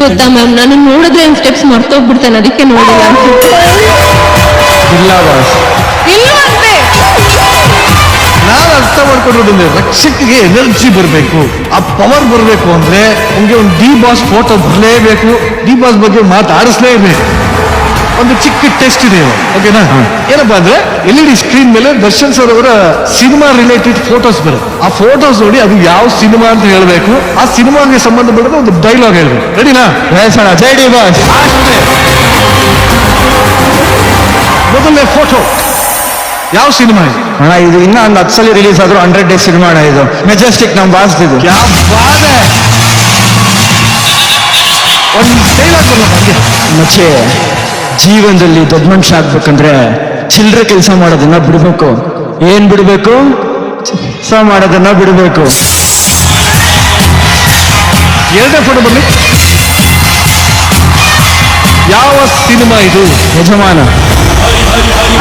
ಗೊತ್ತಾ ಮ್ಯಾಮ್, ನಾನು ನೋಡಿದ್ರೆ ಸ್ಟೆಪ್ಸ್ ಮರ್ತೋಗ್ಬಿಡ್ತಾನೆ, ಅದಕ್ಕೆ ನೋಡಿಲ್ಲ. ಇಲ್ಲ ಬಾಸ್, ಇಲ್ಲವಂತೆ. ನಾನು ಅರ್ಥ ಮಾಡ್ಕೊಂಡಿರೋದು ರಕ್ಷಕಿಗೆ ಎನರ್ಜಿ ಬರಬೇಕು, ಆ ಪವರ್ ಬರಬೇಕು ಅಂದ್ರೆ ನಮ್ಗೆ ಒಂದು ಡಿ ಬಾಸ್ ಫೋಟೋ ಬರಲೇಬೇಕು, ಡಿ ಬಾಸ್ ಬಗ್ಗೆ ಮಾತಾಡಿಸ್ಲೇಬೇಕು. ಒಂದು ಚಿಕ್ಕ ಟೆಸ್ಟ್ ಇದೆ, ಓಕೆನಾ? ಏನಪ್ಪಾ ಅಂದ್ರೆ LED ಸ್ಕ್ರೀನ್ ಮೇಲೆ ದರ್ಶನ್ ಸರ್ ಅವರ ಸಿನಿಮಾ ರಿಲೇಟೆಡ್ ಫೋಟೋಸ್ ಬರುತ್ತೆ. ಆ ಫೋಟೋಸ್ ನೋಡಿ ಅದು ಯಾವ ಸಿನಿಮಾ ಅಂತ ಹೇಳ್ಬೇಕು, ಆ ಸಿನಿಮಾಗೆ ಸಂಬಂಧಪಟ್ಟ ಒಂದು ಡೈಲಾಗ್ ಹೇಳ್ಬೇಕು. ರೆಡಿನಾ? ಜೈ ಡಿ ಬಾಸ್. ಮೊದಲನೇ ಫೋಟೋ ಯಾವ ಸಿನಿಮಾ ಇದು? ಅಣ್ಣ ಇದು ಇನ್ನ ಒಂದು 10 ಸಲ ರಿಲೀಸ್ ಆದ್ರೂ 100 ಡೇಸ್ ಸಿನಿಮಾ ಅಣ್ಣ ಇದು. ಮೆಜೆಸ್ಟಿಕ್ ನಮ್ ಬಾಸ್ ಇದು. ಒಂದು ಡೈಲಾಗ್ ಬರಲ್ಲ ನನಗೆ. ಮಚ್ಚೆ, ಜೀವನದಲ್ಲಿ ದೊಡ್ಡ ಮನುಷ್ಯ ಆಗ್ಬೇಕಂದ್ರೆ ಚಿಲ್ಲರೆ ಕೆಲಸ ಮಾಡೋದನ್ನ ಬಿಡ್ಬೇಕು. ಏನ್ ಬಿಡ್ಬೇಕು? ಕೆಲಸ ಮಾಡೋದನ್ನ ಬಿಡ್ಬೇಕು. ಎರಡನೇ ಫೋಟೋ ಬನ್ನಿ. ಯಾವ ಸಿನಿಮಾ ಇದು? ಯಜಮಾನ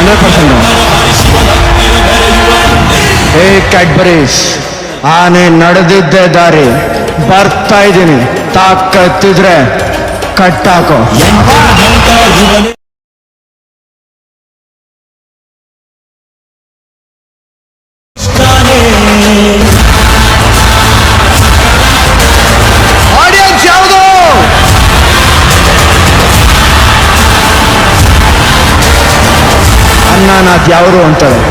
100%. ಏ ಕ್ಯಾಡ್ಬರೀಸ್, ಆನೆ ನಡೆದಿದ್ದೆ ದಾರಿ, ಬರ್ತಾ ಇದ್ದೀನಿ, ತಾಕತ್ತಿದ್ರೆ ಕಟ್ಟಾಕೋ. ಆಡಿಯನ್ಸ್ ಯಾವುದು? ಅನ್ನನಾಥ್ ಯಾವರು ಅಂತಾರೆ,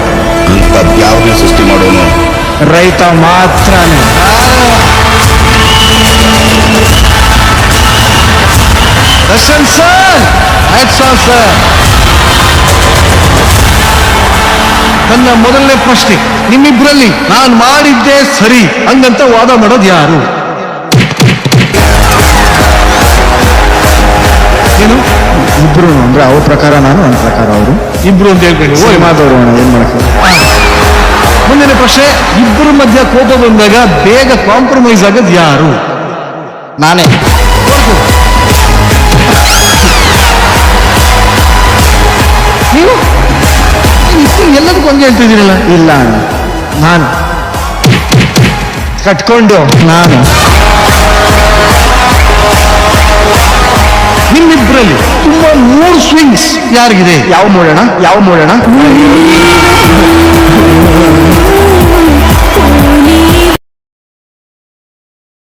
ಅಂಥದ್ಯಾವ್ದನ್ನ ಸೃಷ್ಟಿ ಮಾಡೋನು ರೈತ ಮಾತ್ರನೇ. Darshan sir, hats off sir. ನನ್ನ ಮೊದಲನೇ ಪ್ರಶ್ನೆ, ನಿಮ್ಮಿಬ್ಬರಲ್ಲಿ ನಾನು ಮಾಡಿದ್ದೆ ಸರಿ ಹಂಗಂತ ವಾದ ಮಾಡೋದು ಯಾರು? ಏನು? ಇಬ್ರು ಅಂದ್ರೆ ಅವ್ರ ಪ್ರಕಾರ ನಾನು, ನನ್ನ ಪ್ರಕಾರ ಅವರು. ಇಬ್ರು ಅಂತ ಹೇಳ್ಬೇಡಿ, ಸಿನಿಮಾದವರು ಏನ್ ಮಾಡಕ್ಕೆ. ಮುಂದಿನ ಪ್ರಶ್ನೆ, ಇಬ್ಬರ ಮಧ್ಯ ಕೋಪ ಬಂದಾಗ ಬೇಗ ಕಾಂಪ್ರಮೈಸ್ ಆಗೋದು ಯಾರು? ನಾನೇ. ನೀವು ಎಲ್ಲದಕ್ಕೂ ಹಂಗೆ ಹೇಳ್ತಿದ್ದೀರಲ್ಲ. ಇಲ್ಲ ಅಣ್ಣ, ನಾನು ಕಟ್ಕೊಂಡು ನಾನು. ನಿಮ್ಮಿಬ್ಬರಲ್ಲಿ ತುಂಬಾ ಮೂಡ್ ಸ್ವಿಂಗ್ಸ್ ಯಾರಿಗಿದೆ? ಯಾವ ಮೂಡೋಣ?